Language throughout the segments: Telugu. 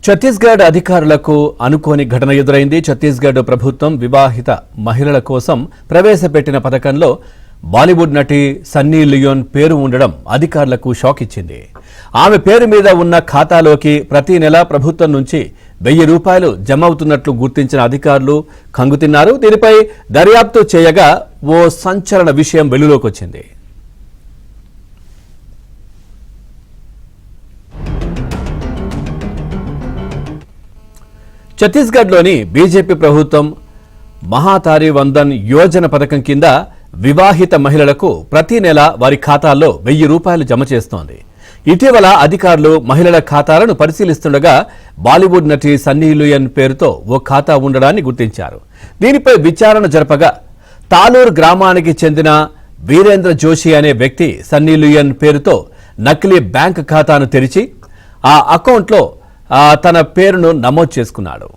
ఛత్తీస్గఢ్ అధికారులకు అనుకోని ఘటన ఎదురైంది. ఛత్తీస్గఢ్ ప్రభుత్వం వివాహిత మహిళల కోసం ప్రవేశపెట్టిన పథకంలో బాలీవుడ్ నటి సన్నీ లియోన్ పేరు ఉండడం అధికారులకు షాక్ ఇచ్చింది. ఆమె పేరు మీద ఉన్న ఖాతాలోకి ప్రతి నెల ప్రభుత్వం నుంచి ₹1000 జమ అవుతున్నట్లు గుర్తించిన అధికారులు కంగుతిన్నారు. దీనిపై దర్యాప్తు చేయగా ఓ సంచలన విషయం వెలుగులోకి వచ్చింది. ఛత్తీస్గఢ్లోని బీజేపీ ప్రభుత్వం మహాతారి వందన్ యోజన పథకం కింద వివాహిత మహిళలకు ప్రతి నెల వారి ఖాతాల్లో ₹1000 జమ చేస్తోంది. ఇటీవల అధికారులు మహిళల ఖాతాలను పరిశీలిస్తుండగా బాలీవుడ్ నటి సన్నీ లియోన్ పేరుతో ఓ ఖాతా ఉండడాన్ని గుర్తించారు. దీనిపై విచారణ జరపగా తాలూర్ గ్రామానికి చెందిన వీరేంద్ర జోషి అనే వ్యక్తి సన్నీ లియోన్ పేరుతో నకిలీ బ్యాంక్ ఖాతాను తెరిచి ఆ అకౌంట్లో తన పేరును నమోదు చేసుకున్నాడు.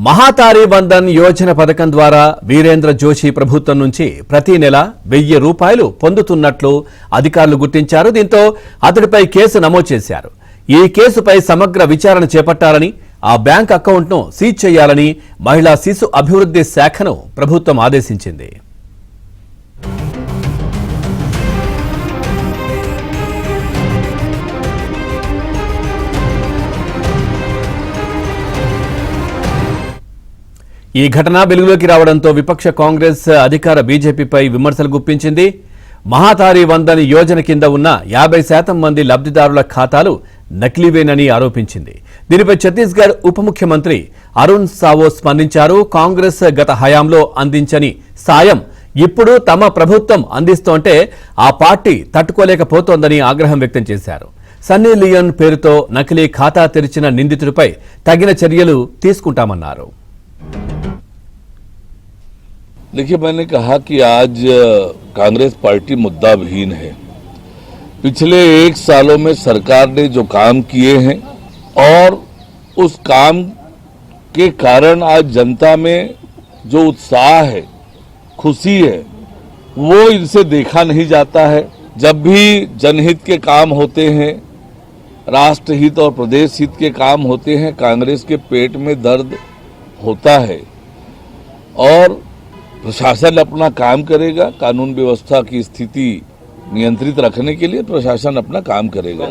మహాతారి వందన్ యోజన పథకం ద్వారా వీరేంద్ర జోషి ప్రభుత్వం నుంచి ప్రతి నెల ₹1000 పొందుతున్నట్లు అధికారులు గుర్తించారు. దీంతో అతడిపై కేసు నమోదు చేశారు. ఈ కేసుపై సమగ్ర విచారణ చేపట్టాలని, ఆ బ్యాంక్ అకౌంట్ను సీజ్ చేయాలని మహిళా శిశు అభివృద్ధి శాఖను ప్రభుత్వం ఆదేశించింది. ఈ ఘటన వెలుగులోకి రావడంతో విపక్ష కాంగ్రెస్ అధికార బీజేపీపై విమర్శలు గుప్పించింది. మహాతారి వందన్ యోజన కింద ఉన్న 50% మంది లబ్ధిదారుల ఖాతాలు నకిలీవేనని ఆరోపించింది. దీనిపై ఛత్తీస్గఢ్ ఉప ముఖ్యమంత్రి అరుణ్ సావో స్పందించారు. కాంగ్రెస్ గత హయాంలో అందించని సాయం ఇప్పుడు తమ ప్రభుత్వం అందిస్తోంటే ఆ పార్టీ తట్టుకోలేకపోతోందని ఆగ్రహం వ్యక్తం చేశారు. సన్నీ లియోన్ పేరుతో నకిలీ ఖాతా తెరిచిన నిందితుడిపై తగిన చర్యలు తీసుకుంటామన్నారు. देखिए, मैंने कहा कि आज कांग्रेस पार्टी मुद्दा विहीन है। पिछले 1 सालों में सरकार ने जो काम किए हैं और उस काम के कारण आज जनता में जो उत्साह है, खुशी है, वो इनसे देखा नहीं जाता है। जब भी जनहित के काम होते हैं, राष्ट्रहित और प्रदेश हित के काम होते हैं, कांग्रेस के पेट में दर्द होता है और प्रशासन अपना काम करेगा। कानून व्यवस्था की स्थिति नियंत्रित रखने के लिए प्रशासन अपना काम करेगा।